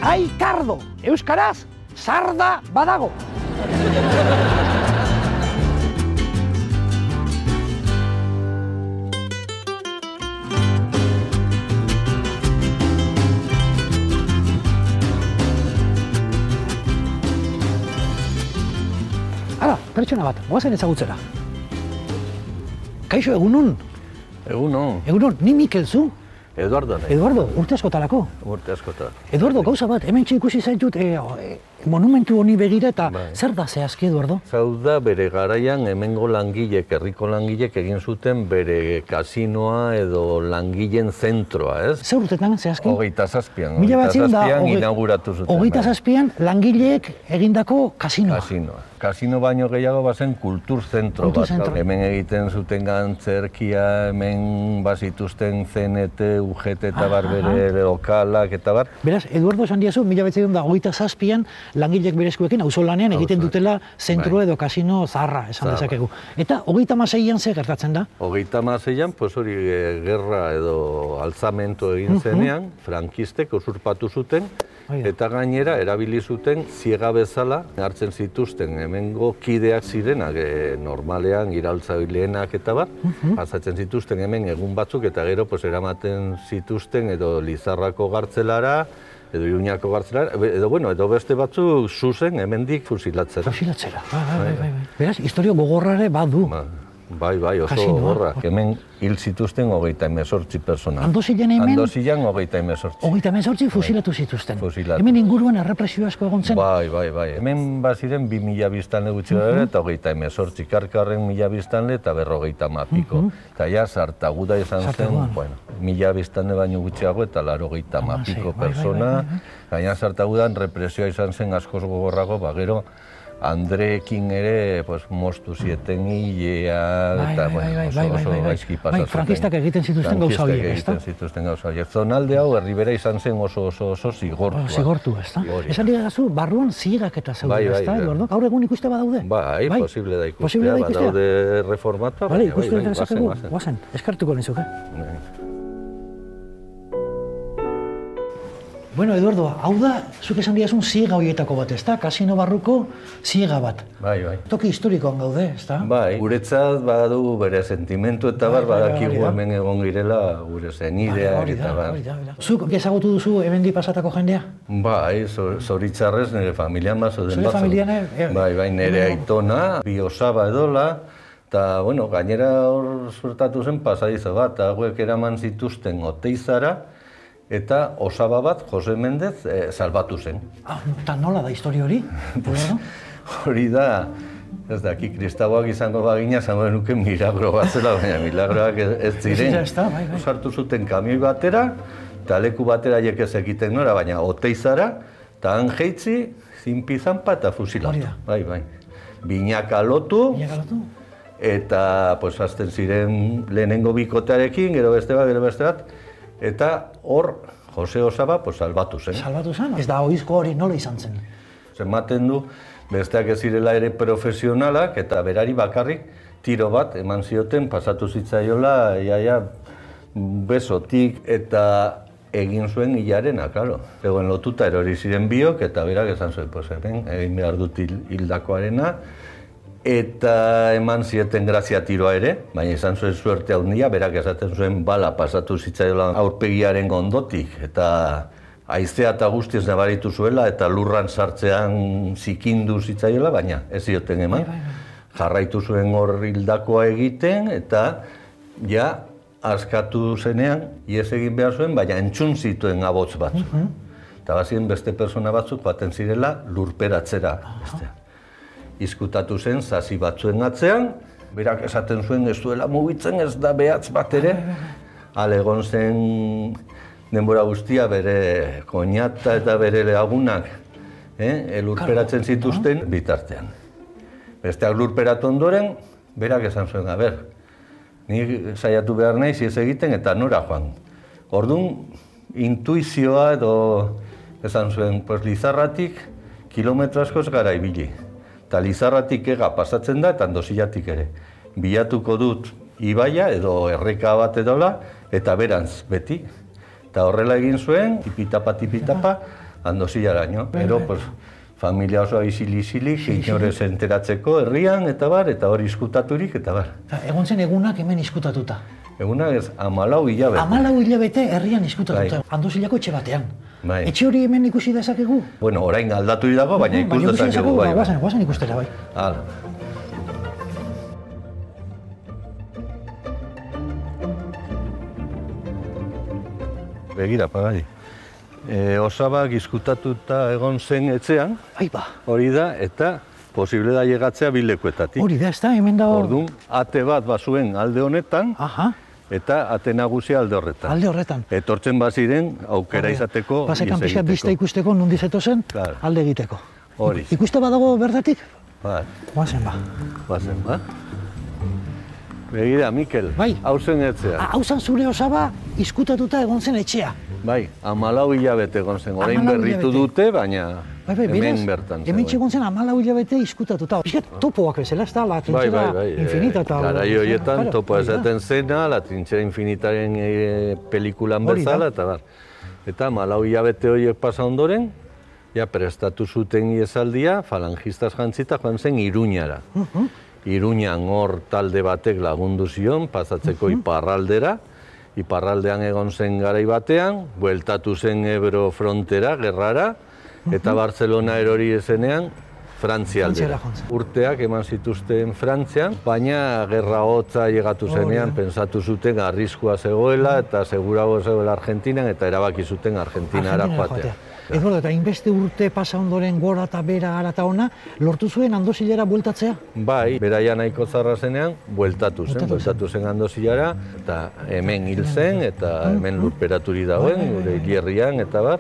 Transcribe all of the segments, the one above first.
Aikardo, euskaraz, sarda badago. Hala, pertsona bat, goazen ezagutzera. Kaixo, egunon? Egunon. Egunon, ni Mikel zu? Eduardo nahi. Eduardo, urte askotarako. Urte askota. Eduardo, gauza bat, hemen ikusi zaitut monumentu honi begira eta zer da zehazki, Eduardo? Zau da, bere garaian hemengo langilek, herriko langilek egin zuten bere kasinoa edo langileen zentroa, ez? Zer urtetan zehazki? 27an. 1900 inauguratu zuten. 27an langileek egindako kasinoa. Kasinoa. Kasino baino gehiago bazen kulturzentro bat. Hemen egiten zuten gantzerkia, hemen bazituzten CNT, UGT eta bar bere lokalak eta bar. Beraz, Eduardo esan diazu, 1927an langileek berezkoekin auzolanean egiten dutela zentro edo kasino zaharra, esan dezakegu. Eta 36an zer gertatzen da? 36an, pues hori gerra edo alzamentu egin zenean, frankistek usurpatu zuten, eta gainera erabili zuten ziega bezala hartzen zituzten hemengo kideak zirenak, normalean iraultzaileak eta bat, pasatzen zituzten hemen egun batzuk eta gero eramaten zituzten edo Lizarrako gartzelara, edo Iruñako gartzelara, edo beste batzuk zuzen hemendik fusilatzera. Fusilatzera, bai. Beraz, historio gogorrare badu. Bai, oso gogorra. Hemen hil zituzten 38 persona. Andozilan hemen? Andozilan 38. 38 fusilatu zituzten. Hemen inguruan errepresio asko egon zen? Bai. Hemen baziren 2000 biztanle gutxi gara eta 38. Karkarren 1000 biztanle eta 50 piko. Eta ja, Sartaguda izan zen, 1000 biztanle baino gutxiago eta 80 piko persona. Gaina Sartagudan represioa izan zen askoz gogorrago, gero Andreekin ere moztu zieten hilea eta oso gaizki pasatzen. Frankistak egiten zituzten gauza horiek, ezta? Egiten zituzten gauza horiek. Zonalde hau herribera izan zen oso zigortua. Zigortua, ezta? Esan digazu, barruan ziegak eta zeuden, ezta, Eduardo? Gaur egun ikuste badaude? Bai, posible da ikustea, badaude reformatua. Bale, ikustu dezakegu, guazen, eskartuko nizuke. Bueno, Eduardo, hau da, zuk esan diazun ziega horietako bat, ezta? Kasino barruko ziega bat. Bai. Toki historikoan gaude, ezta? Bai, guretzat badu bere sentimentu eta badakigu hemen egon girela gure zenideak eta bar. Zuk ezagutu duzu hemendik pasatako jendea? Bai, zoritzarrez nire familian bat zoden batzu. Zure familian? Bai, nire aitona, bi osaba edola, eta, gainera hor suertatu zen pasadizo bat, hauek eraman zituzten Oteizara, eta osaba bat, Jose Mendez, salbatu zen. Eta nola da historia hori? Hori da, ez daki, kristauak izango bagina, zango denuke milagro bat zela, baina milagroak ez ziren. Sartu zuten kamioi batera, eta leku batera jekez egiten nora, baina Oteizara, eta han jeitzi, zinpizanpa eta fusilatu. Bai. Binaka lotu, eta azten ziren lehenengo bikotearekin, gero beste bat, eta hor, Jose Osaba, salbatu zen. Salbatu zen? Ez da oizko hori nola izan zen? Ematen du, besteak ez zirela ere profesionalak, eta berari bakarrik tiro bat eman zioten, pasatu zitzaiola, besotik, eta egin zuen hilarena, klaro. Egoen lotuta erori ziren biok, eta berak esan zuen, hemen, egin behar dut hildakoarena, eta eman zieten grazia tiroa ere, baina izan zuen suerte handia, berak esaten zuen bala pasatu zitzaiola aurpegiaren ondotik, eta haizea eta guztiz nabaritu zuela, eta lurran sartzean zikindu zitzaiola, baina ez zioten eman. Jarraitu zuen hor hildakoa egiten, eta ja, askatu zenean, ihes egin behar zuen, baina entzun zituen abotz batzuk. Eta bazien beste persona batzuk baten zirela lurperatzera. Izkutatu zen, zazi batzuen atzean, berak esaten zuen ez duela mugitzen, ez da behatz bat ere. Egon zen denbora guztia bere koñata eta bere lagunak lurperatzen zituzten bitartean. Besteak lurperatu ondoren, berak esan zuen, ni saiatu behar naiz ez egiten eta nora joan. Orduan, intuizioa edo esan zuen, Lizarratik kilometro askoz gara ibili. Eta Lizarratik ega pasatzen da eta Andozillatik ere. Bilatuko dut ibaia edo erreka bat edola eta berantz beti. Eta horrela egin zuen, tipitapa, Andosillaraino. Ero, pues, familia osoa isilik, inorez enteratzeko herrian, eta hori izkutaturik, eta bar. Egon zen egunak hemen izkutatuta. Egunak ez, 14 hilabete. 14 hilabete herrian izkutatuta, Andosillako etxe batean. Etxe hori hemen ikusi dezakegu? Bueno, orain aldatu dago, baina ikus dezakegu. Guazen ikustera, bai. Hala. Begira, pagai. Osabak izkutatuta egon zen etxean, hori da, eta posible da llegatzea bilekuetatik. Hori da, ez da, hemen dago... Orduan, ate bat bazuen alde honetan, eta ate nagusia alde horretan. Alde horretan. Etortzen baziren, aukera izateko, Pasekan pixka bizta ikusteko, nundi zetozen, alde egiteko. Hori. Ikuste badago bertatik? Bai. Guazen ba. Guazen ba. Begira, Mikel, hau zen etxea. Hau zen zure Osaba izkutatuta egon zen etxea. Bai, 14 hilabete egon zen, orain berritu dute, baina hemen bertan. Hemen txegon zen 14 hilabete izkutatuta. Bizkat topoak bezala, ez da, la trinxera infinita eta... Garai horietan topoa esaten zena, la trinxera infinitaren pelikulan bezala, eta bar. Eta 14 hilabete horiek pasa ondoren, ja prestatu zuten iesaldia, falangistaz jantzita joan zen Iruñara. Iruñan hor talde batek lagundu zion, pasatzeko iparraldera. Iparraldean egon zen garai batean, bueltatu zen Ebro frontera, gerrara, eta Barcelona erori ezenean, Frantzia aldera. Urteak eman zituzten Frantzian, baina gerra hotza llegatu zenean, pensatu zuten arriskua zegoela, eta segurago zegoela Argentinan, eta erabaki zuten Argentinara joatea. Eduardo, eta inbeste urte pasa ondoren gora eta bera gara eta ona, lortu zuen Andosillera bueltatzea? Bai, beraia nahiko zarra zenean, bueltatu zen Andosillara, eta hemen hil zen, eta hemen lurperaturi dagoen, gure hierrian, eta bar.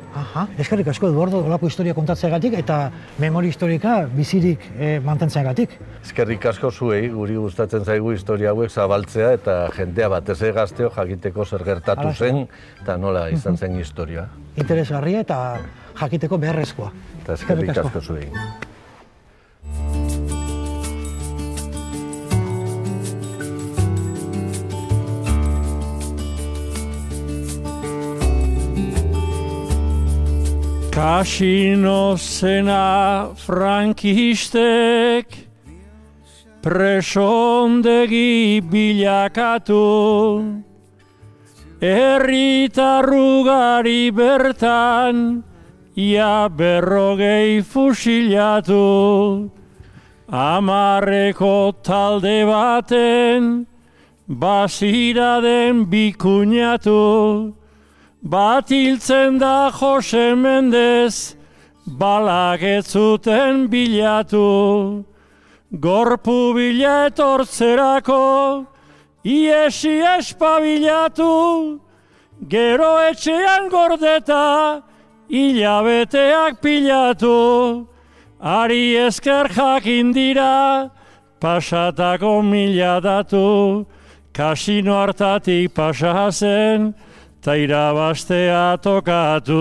Eskerrik asko, Eduardo, golako historia kontatzeagatik, eta memori historika bizirik mantentzeagatik. Eskerrik asko zuei, guri gustatzen zaigu historia hauek zabaltzea, eta jendea batez gazteo jakiteko zer gertatu zen, eta nola izan zen historia. Interesgarria eta jakiteko beharrezkoa. Eta eskerrik asko zuei. Kasino zena frankistek presondegi bilakatu, herritarrugari bertan ia 40 fusilatu. Amarreko talde baten baziraden bikuñatu. Bat hiltzen da Jose Mendez, balak ez zuten bilatu. Gorpu bila etortzerako, iesi espabilatu. Gero etxean gordeta, hilabeteak pilatu. Ari esker jakin dira, pasatako mila datu. Kasino hartatik pasa zen, ta irabaztea tokatu.